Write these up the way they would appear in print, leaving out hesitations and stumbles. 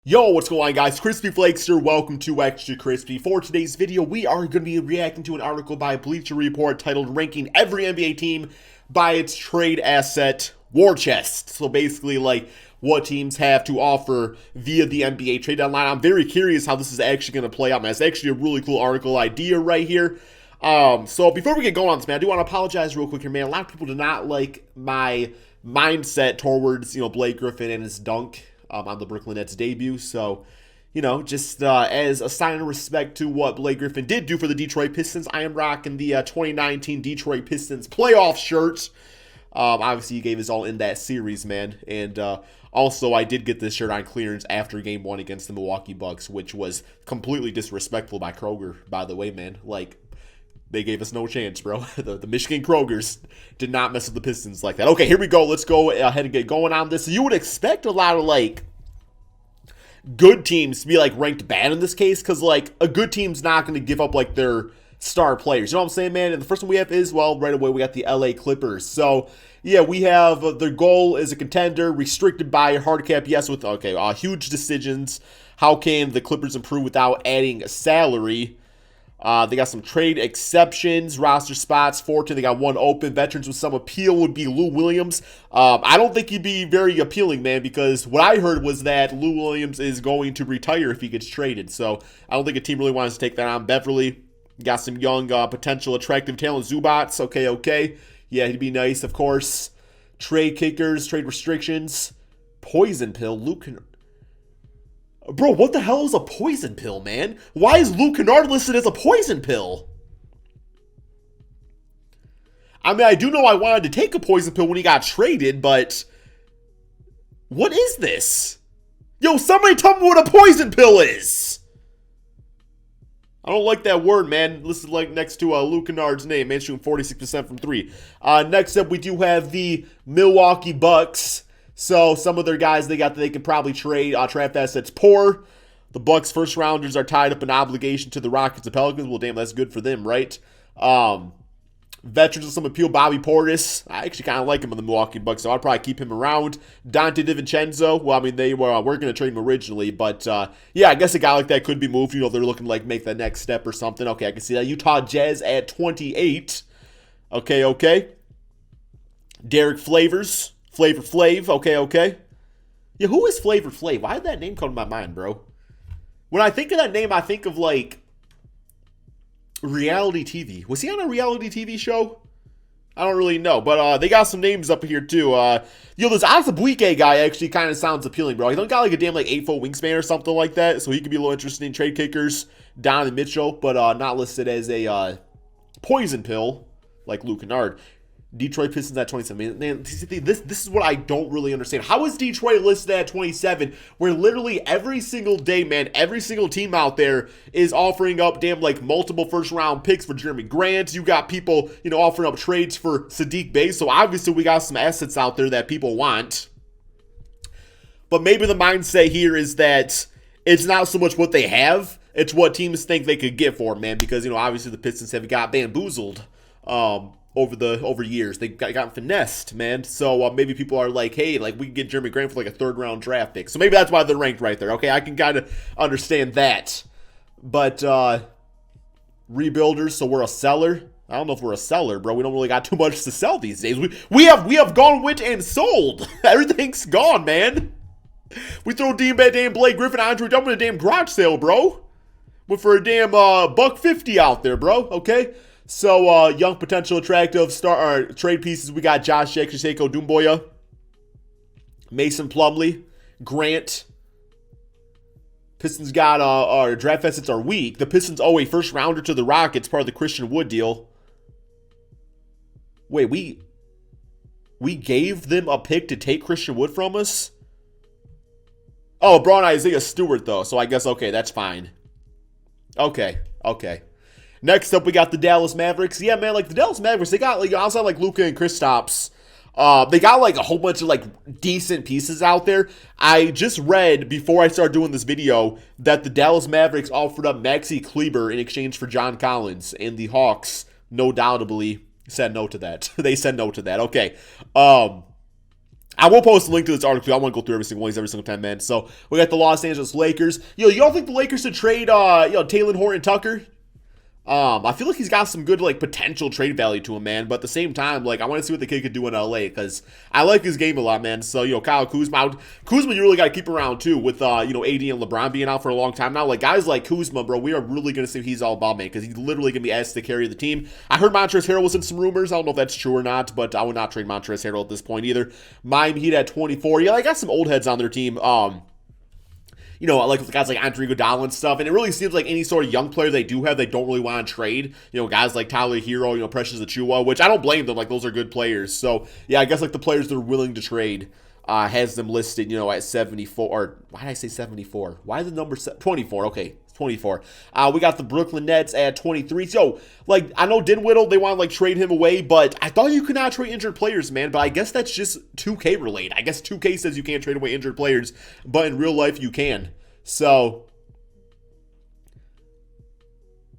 Yo, what's going on, guys? Crispy Flakes here. Welcome to Extra Crispy. For today's video, we are going to be reacting to an article by Bleacher Report titled Ranking Every NBA Team by its Trade Asset War Chest. So basically, like, what teams have to offer via the NBA trade deadline. I'm very curious how this is actually going to play out, man. It's actually a really cool article idea right here. So before we get going on this, man, I do want to apologize real quick here, man. A lot of people do not like my mindset towards, Blake Griffin and his dunk on the Brooklyn Nets debut. So, just as a sign of respect to what Blake Griffin did do for the Detroit Pistons, I am rocking the 2019 Detroit Pistons playoff shirt. Obviously, he gave his all in that series, man. And also, I did get this shirt on clearance after Game 1 against the Milwaukee Bucks, which was completely disrespectful by Kroger, by the way, man. Like, they gave us no chance, bro. The Michigan Krogers did not mess with the Pistons like that. Okay, here we go. Let's go ahead and get going on this. You would expect a lot of, good teams to be, ranked bad in this case, because, a good team's not going to give up, their star players. You know what I'm saying, man? And the first one we have is, well, right away, we got the LA Clippers. So, yeah, we have their goal is a contender, restricted by hard cap, yes, with, huge decisions. How can the Clippers improve without adding salary? They got some trade exceptions, roster spots, 14. They got one open. Veterans with some appeal would be Lou Williams. I don't think he'd be very appealing, man, because what I heard was that Lou Williams is going to retire if he gets traded. So I don't think a team really wants to take that on. Beverly got some young, potential, attractive talent. Zubats, okay. Yeah, he'd be nice, of course. Trade kickers, trade restrictions. Poison pill, Luke. Bro, what the hell is a poison pill, man? Why is Luke Kennard listed as a poison pill? I mean, I do know I wanted to take a poison pill when he got traded, but what is this? Yo, somebody tell me what a poison pill is. I don't like that word, man. Listed next to Luke Kennard's name, man, shooting 46% from 3. Next up, we do have the Milwaukee Bucks. So some of their guys they got that they can probably trade. Draft assets poor. The Bucks first rounders are tied up in obligation to the Rockets and Pelicans. Well, damn, that's good for them, right? Veterans with some appeal. Bobby Portis. I actually kind of like him in the Milwaukee Bucks, so I'd probably keep him around. Dante DiVincenzo. Well, I mean, they weren't going to trade him originally, but yeah, I guess a guy like that could be moved. They're looking to make the next step or something. Okay, I can see that. Utah Jazz at 28. Okay. Derek Flavors. Flavor Flav, okay. Yeah, who is Flavor Flav? Why did that name come to my mind, bro? When I think of that name, I think of, reality TV. Was he on a reality TV show? I don't really know, but they got some names up here, too. This Azabuike guy actually kind of sounds appealing, bro. He don't got, a damn, 8-foot wingspan or something like that, so he could be a little interesting. Trade kickers, Donovan Mitchell, but not listed as a poison pill like Luke Kennard. Detroit Pistons at 27. Man, this is what I don't really understand. How is Detroit listed at 27 where literally every single day, man, every single team out there is offering up multiple first-round picks for Jeremy Grant. You got people, offering up trades for Sadiq Bey. So obviously we got some assets out there that people want. But maybe the mindset here is that it's not so much what they have, it's what teams think they could get for them, man. Because, obviously the Pistons have got bamboozled. Over years. They got finessed, man. So maybe people are like, hey, we can get Jeremy Grant for a third-round draft pick. So maybe that's why they're ranked right there. Okay, I can kind of understand that. But rebuilders, so we're a seller. I don't know if we're a seller, bro. We don't really got too much to sell these days. We have gone, went, and sold. Everything's gone, man. We throw damn Blake Griffin, Andre Drummond, a damn garage sale, bro. Went for a damn $150 out there, bro. Okay. So, young, potential, attractive trade pieces. We got Josh Jackson, Doumbouya, Mason Plumlee, Grant. Pistons got our draft assets are weak. The Pistons owe a first rounder to the Rockets, part of the Christian Wood deal. Wait, we gave them a pick to take Christian Wood from us? Oh, brought Isaiah Stewart, though. So I guess, okay, that's fine. Okay. Next up, we got the Dallas Mavericks. Yeah, man, the Dallas Mavericks, they got, outside, Luka and Kristaps, they got, a whole bunch of, decent pieces out there. I just read, before I started doing this video, that the Dallas Mavericks offered up Maxi Kleber in exchange for John Collins, and the Hawks, no doubtably, said no to that. They said no to that. Okay. I will post a link to this article. I want to go through every single one every single time, man. So we got the Los Angeles Lakers. You don't think the Lakers should trade, Taylor Horton Tucker? I feel like he's got some good, like, potential trade value to him, man. But at the same time, like, I want to see what the kid could do in LA because I like his game a lot, man. So, Kyle Kuzma, you really got to keep around, too, with, AD and LeBron being out for a long time now. Like, guys like Kuzma, bro, we are really going to see what he's all about, man, because he's literally going to be asked to carry the team. I heard Montrezl Harrell was in some rumors. I don't know if that's true or not, but I would not trade Montrezl Harrell at this point either. Miami Heat at 24. Yeah, I got some old heads on their team. Like guys like Andre Iguodala and stuff, and it really seems like any sort of young player they do have, they don't really want to trade. Guys like Tyler Hero, Precious Achiuwa, which I don't blame them. Like, those are good players. So, yeah, I guess, like, the players they're willing to trade has them listed, at 74. Or, why did I say 74? Why the number 24? Okay, 24. We got the Brooklyn Nets at 23. So, like, I know Dinwiddie, they want to, like, trade him away, but I thought you could not trade injured players, man. But I guess that's just 2K related. I guess 2K says you can't trade away injured players, but in real life you can. So,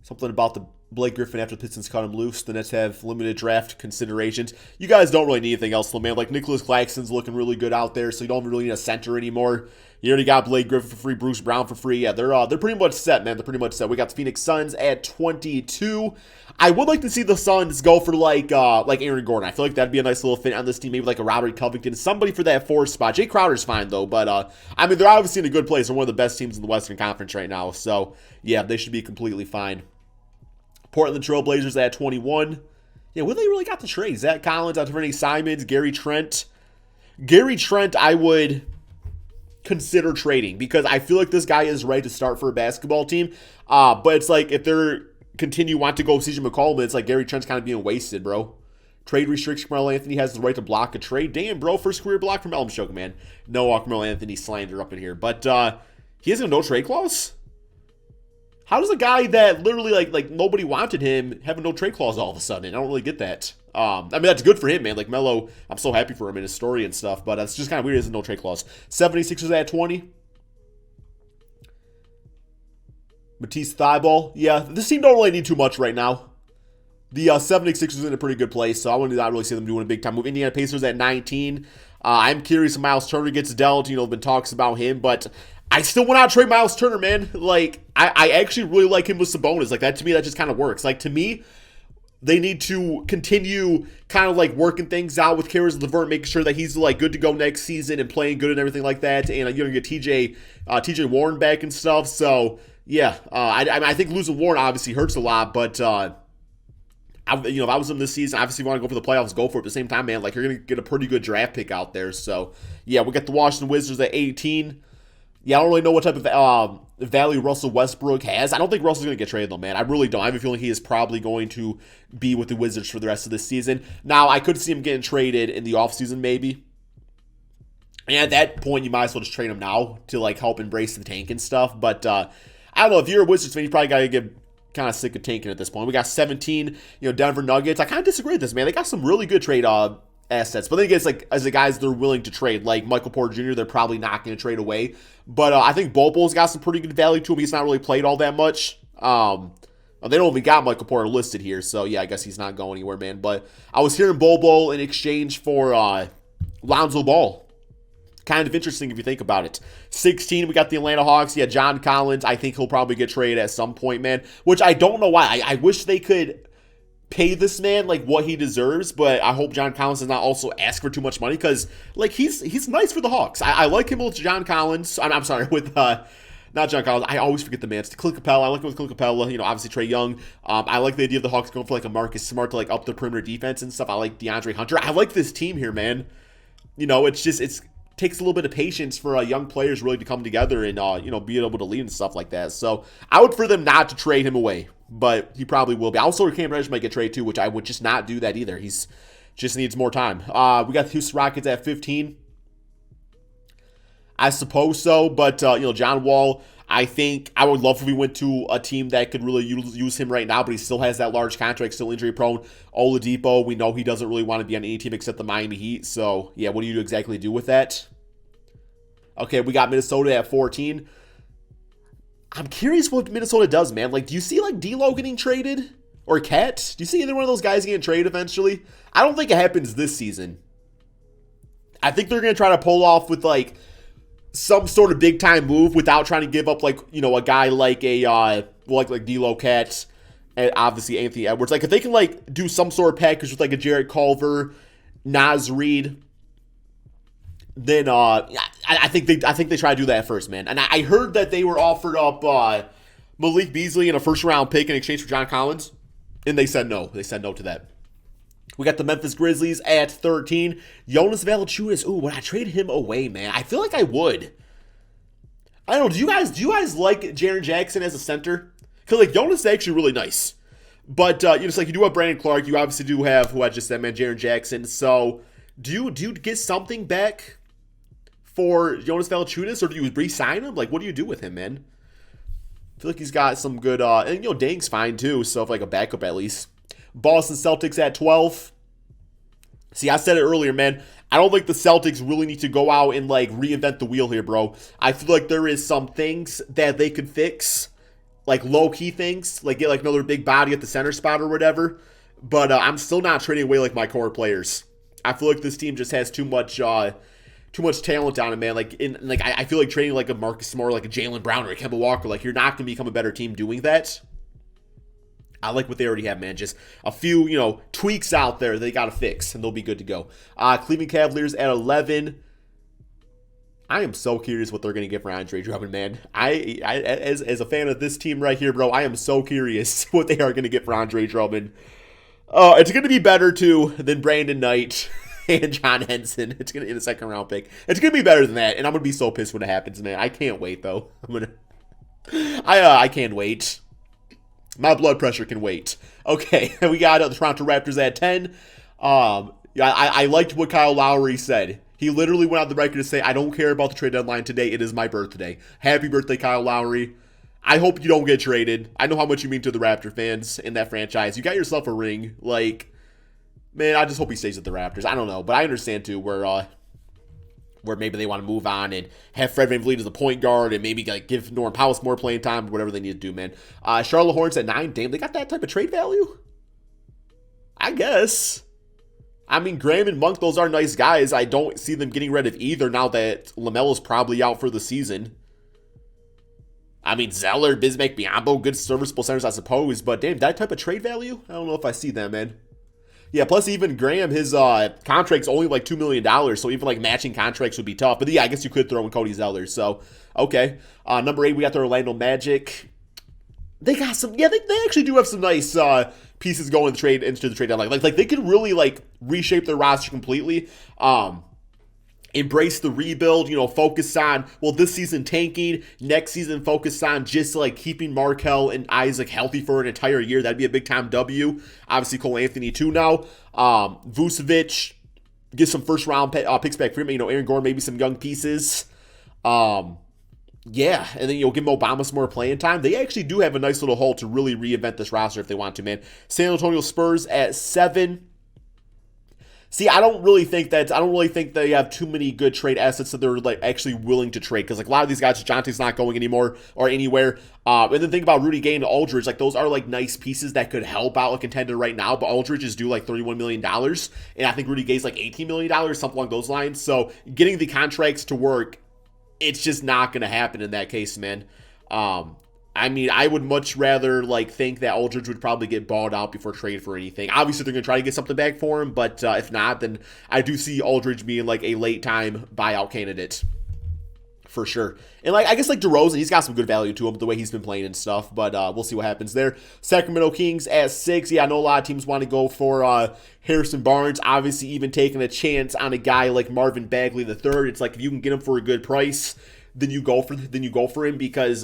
something about the Blake Griffin after the Pistons cut him loose. The Nets have limited draft considerations. You guys don't really need anything else, though, man. Like, Nicholas Claxton's looking really good out there, so you don't really need a center anymore. You already got Blake Griffin for free, Bruce Brown for free. Yeah, they're pretty much set, man. They're pretty much set. We got the Phoenix Suns at 22. I would like to see the Suns go for like Aaron Gordon. I feel like that'd be a nice little fit on this team. Maybe like a Robert Covington, somebody for that 4 spot. Jay Crowder's fine though, but they're obviously in a good place. They're one of the best teams in the Western Conference right now. So yeah, they should be completely fine. Portland Trailblazers at 21. Yeah, what they really got to trade? Zach Collins, Anthony Simons, Gary Trent. Gary Trent, I would consider trading because I feel like this guy is ready to start for a basketball team. But it's like if they're want to go CJ McCollum, it's like Gary Trent's kind of being wasted, bro. Trade restriction. Carmelo Anthony has the right to block a trade. Damn, bro, first career block from Elm Shook, man. No Carmelo Anthony slander up in here, but he has a no trade clause. How does a guy that literally like nobody wanted him have a no trade clause all of a sudden? I don't really get that. That's good for him, man. Like, Melo, I'm so happy for him in his story and stuff, but it's just kind of weird. There's no trade clause. 76ers at 20. Matisse Thybulle. Yeah, this team don't really need too much right now. The 76ers in a pretty good place, so I would not really see them doing a big-time move. Indiana Pacers at 19. I'm curious if Miles Turner gets dealt. Been talks about him, but I still want to trade Miles Turner, man. Like, I actually really like him with Sabonis. Like, that to me, that just kind of works. Like, to me, they need to continue kind of like working things out with Caris LeVert, making sure that he's like good to go next season and playing good and everything like that. And you're gonna get TJ Warren back and stuff. So yeah, I think losing Warren obviously hurts a lot, but if I was in this season, obviously you want to go for the playoffs, go for it. At the same time, man, like you're gonna get a pretty good draft pick out there. So yeah, we got the Washington Wizards at 18. Yeah, I don't really know what type of value Russell Westbrook has. I don't think Russell's going to get traded, though, man. I really don't. I have a feeling he is probably going to be with the Wizards for the rest of this season. Now, I could see him getting traded in the offseason, maybe. And at that point, you might as well just trade him now to, like, help embrace the tank and stuff. But, I don't know. If you're a Wizards fan, you probably got to get kind of sick of tanking at this point. We got 17, Denver Nuggets. I kind of disagree with this, man. They got some really good trade assets. But then again, it's like, as the guys they're willing to trade, like Michael Porter Jr., they're probably not going to trade away. But I think Bobo's got some pretty good value to him. He's not really played all that much. They don't even got Michael Porter listed here, so yeah, I guess he's not going anywhere, man. But I was hearing Bobo in exchange for Lonzo Ball. Kind of interesting if you think about it. 16, we got the Atlanta Hawks. Yeah, John Collins. I think he'll probably get traded at some point, man. Which I don't know why. I wish they could pay this man like what he deserves, but I hope John Collins does not also ask for too much money because like he's nice for the Hawks. I like him with John Collins. I'm sorry, with not John Collins. I always forget the man. It's Clint Capella. I like him with Clint Capella. Obviously Trae Young. I like the idea of the Hawks going for like a Marcus Smart to like up the perimeter defense and stuff. I like DeAndre Hunter. I like this team here, man. It takes a little bit of patience for young players really to come together and be able to lead and stuff like that. So I would for them not to trade him away, but he probably will be. Also, Cam Reddish might get traded too, which I would just not do that either. He's just needs more time. We got the Houston Rockets at 15. I suppose so, but John Wall, I think I would love if we went to a team that could really use him right now, but he still has that large contract, still injury prone. Oladipo, we know he doesn't really want to be on any team except the Miami Heat. So yeah, what do you exactly do with that? Okay, we got Minnesota at 14. I'm curious what Minnesota does, man. Like, do you see like D'Lo getting traded or Cat? Do you see either one of those guys getting traded eventually? I don't think it happens this season. I think they're going to try to pull off with like some sort of big time move without trying to give up like, you know, a guy like like D'Lo Cat and obviously Anthony Edwards. Like if they can like do some sort of package with like a Jarrett Culver, Naz Reid, then I think they try to do that first, man. And I heard that they were offered up Malik Beasley in a first round pick in exchange for John Collins, and they said no. They said no to that. We got the Memphis Grizzlies at 13. Jonas Valanciunas. Ooh, would I trade him away, man? I feel like I would. I don't know. Do you guys like Jaren Jackson as a center? Because like Jonas is actually really nice. But you know, it's like you do have Brandon Clark. You obviously do have who I just said, man, Jaren Jackson. So do you get something back for Jonas Valanciunas, or do you re-sign him? Like, what do you do with him, man? I feel like he's got some good, and you know, Dang's fine too. So if like a backup at least. Boston Celtics at 12. See, I said it earlier, man. I don't think the Celtics really need to go out and like reinvent the wheel here, bro. I feel like there is some things that they could fix, like low-key things, like get like another big body at the center spot or whatever. But I'm still not trading away like my core players. I feel like this team just has too much talent on it, man. Like I feel like trading like a Marcus Smart, like a Jaylen Brown or a Kemba Walker, like you're not gonna become a better team doing that. I like what they already have, man. Just a few, you know, tweaks out there they got to fix, and they'll be good to go. Cleveland Cavaliers at 11. I am so curious what they're going to get for Andre Drummond, man. As a fan of this team right here, bro, I am so curious what they are going to get for Andre Drummond. It's going to be better, too, than Brandon Knight and John Henson. It's going to be a second-round pick. It's going to be better than that, and I'm going to be so pissed when it happens, man. I can't wait, though. I can't wait. My blood pressure can wait. Okay, we got the Toronto Raptors at 10. I liked what Kyle Lowry said. He literally went on the record to say, I don't care about the trade deadline today. It is my birthday. Happy birthday, Kyle Lowry. I hope you don't get traded. I know how much you mean to the Raptor fans in that franchise. You got yourself a ring. Like, man, I just hope he stays at the Raptors. I don't know, but I understand, too, where maybe they want to move on and have Fred VanVleet as a point guard and maybe like give Norman Powell more playing time, whatever they need to do, man. Charlotte Hornets at 9. Damn, they got that type of trade value? I guess. I mean, Graham and Monk, those are nice guys. I don't see them getting rid of either now that LaMelo's probably out for the season. I mean, Zeller, Bismack, Biyombo, good serviceable centers, I suppose. But damn, that type of trade value? I don't know if I see that, man. Yeah, plus even Graham, his contract's only like $2 million, so even like matching contracts would be tough. But yeah, I guess you could throw in Cody Zeller. So, okay. Number 8, we got the Orlando Magic. They got some, yeah, they actually do have some nice pieces going into the trade deadline. Like they could really like reshape their roster completely. Embrace the rebuild, you know, focus on, well, this season tanking, next season focus on just like keeping Markelle and Isaac healthy for an entire year. That'd be a big time W. Obviously, Cole Anthony too now. Vucevic, get some first round picks back for him. You know, Aaron Gordon, maybe some young pieces. Yeah, and then you'll give Obama some more playing time. They actually do have a nice little hole to really reinvent this roster if they want to, man. San Antonio Spurs at 7. See, I don't really think they have too many good trade assets that they're like actually willing to trade, because like a lot of these guys, DeJounte's not going anymore or anywhere. And then think about Rudy Gay and Aldridge, like those are like nice pieces that could help out a contender right now. But Aldridge is due like $31 million, and I think Rudy Gay's like $18 million, something along those lines. So getting the contracts to work, it's just not going to happen in that case, man. I mean, I would much rather like think that Aldridge would probably get balled out before trade for anything. Obviously, they're going to try to get something back for him, but if not, then I do see Aldridge being like a late time buyout candidate for sure. And like I guess like DeRozan, he's got some good value to him the way he's been playing and stuff, but we'll see what happens there. Sacramento Kings at 6. Yeah, I know a lot of teams want to go for Harrison Barnes. Obviously, even taking a chance on a guy like Marvin Bagley III. It's like if you can get him for a good price, then you go for him, because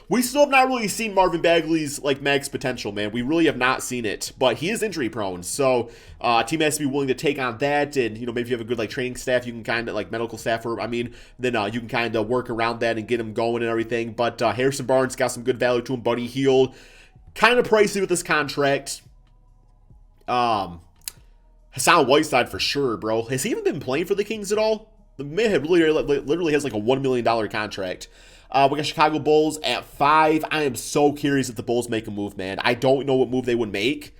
we still have not really seen Marvin Bagley's like max potential, man. We really have not seen it, but he is injury prone, so a team has to be willing to take on that. And you know, maybe if you have a good like training staff, you can kind of like medical staff, or then you can kind of work around that and get him going and everything. But Harrison Barnes got some good value to him. Buddy Hield, kind of pricey with this contract. Hassan Whiteside for sure, bro. Has he even been playing for the Kings at all? The man literally has like a $1 million contract. We got Chicago Bulls at 5. I am so curious if the Bulls make a move, man. I don't know what move they would make.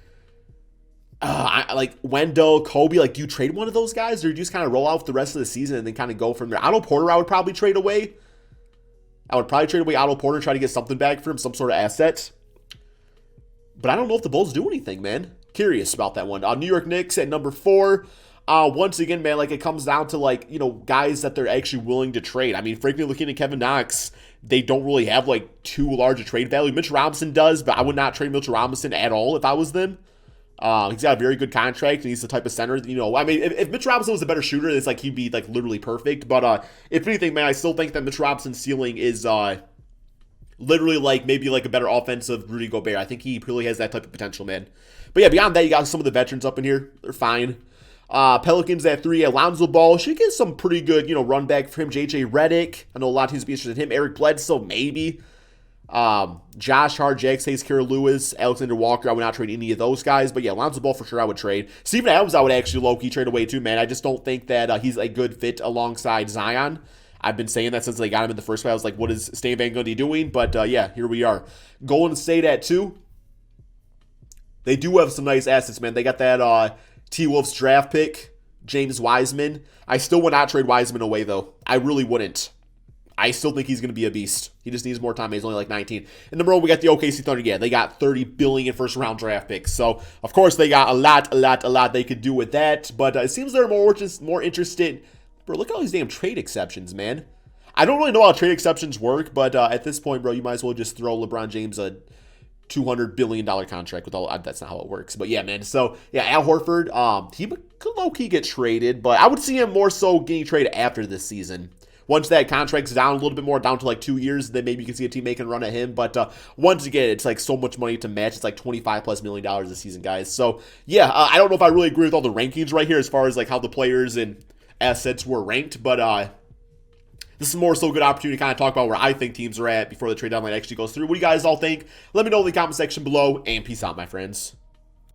like Wendell, Kobe, like do you trade one of those guys or do you just kind of roll out for the rest of the season and then kind of go from there? Otto Porter, I would probably trade away. I would probably trade away Otto Porter and try to get something back for him, some sort of asset. But I don't know if the Bulls do anything, man. Curious about that one. New York Knicks at number 4. Once again, man, like it comes down to like, you know, guys that they're actually willing to trade. I mean, frankly, looking at Kevin Knox, they don't really have like too large a trade value. Mitchell Robinson does, but I would not trade Mitchell Robinson at all if I was them. He's got a very good contract, and he's the type of center, you know, I mean, if Mitch Robinson was a better shooter, it's like he'd be like literally perfect. But if anything, man, I still think that Mitch Robinson's ceiling is literally like maybe like a better offensive Rudy Gobert. I think he really has that type of potential, man. But yeah, beyond that, you got some of the veterans up in here. They're fine. Pelicans at 3. Alonzo Ball should get some pretty good, you know, run back for him. JJ Redick, I know a lot of teams be interested in him. Eric Bledsoe, maybe. Josh Hart, Jack Hayes, Kira Lewis, Alexander Walker. I would not trade any of those guys, but yeah, Lonzo Ball for sure I would trade. Steven Adams I would actually low-key trade away too, man. I just don't think that he's a good fit alongside Zion. I've been saying that since they got him in the first place. I was like, what is Stan Van Gundy doing? But yeah, here we are. Golden State at 2. They do have some nice assets, man. They got that T-Wolves draft pick, James Wiseman. I still would not trade Wiseman away, though. I really wouldn't. I still think he's going to be a beast. He just needs more time. He's only like 19. In number 1, we got the OKC Thunder. Yeah, they got $30 billion first-round draft picks. So, of course, they got a lot they could do with that. But it seems they're more interested. Bro, look at all these damn trade exceptions, man. I don't really know how trade exceptions work, but at this point, bro, you might as well just throw LeBron James a $200 billion contract with all. That's not how it works. But yeah, man. So, yeah, Al Horford, he could low-key get traded, but I would see him more so getting traded after this season. Once that contract's down a little bit more, down to like 2 years, then maybe you can see a team making a run at him. But once again, it's like so much money to match. It's like $25+ million this season, guys. So yeah, I don't know if I really agree with all the rankings right here as far as like how the players and assets were ranked. But this is more so a good opportunity to kind of talk about where I think teams are at before the trade deadline actually goes through. What do you guys all think? Let me know in the comment section below, and peace out, my friends.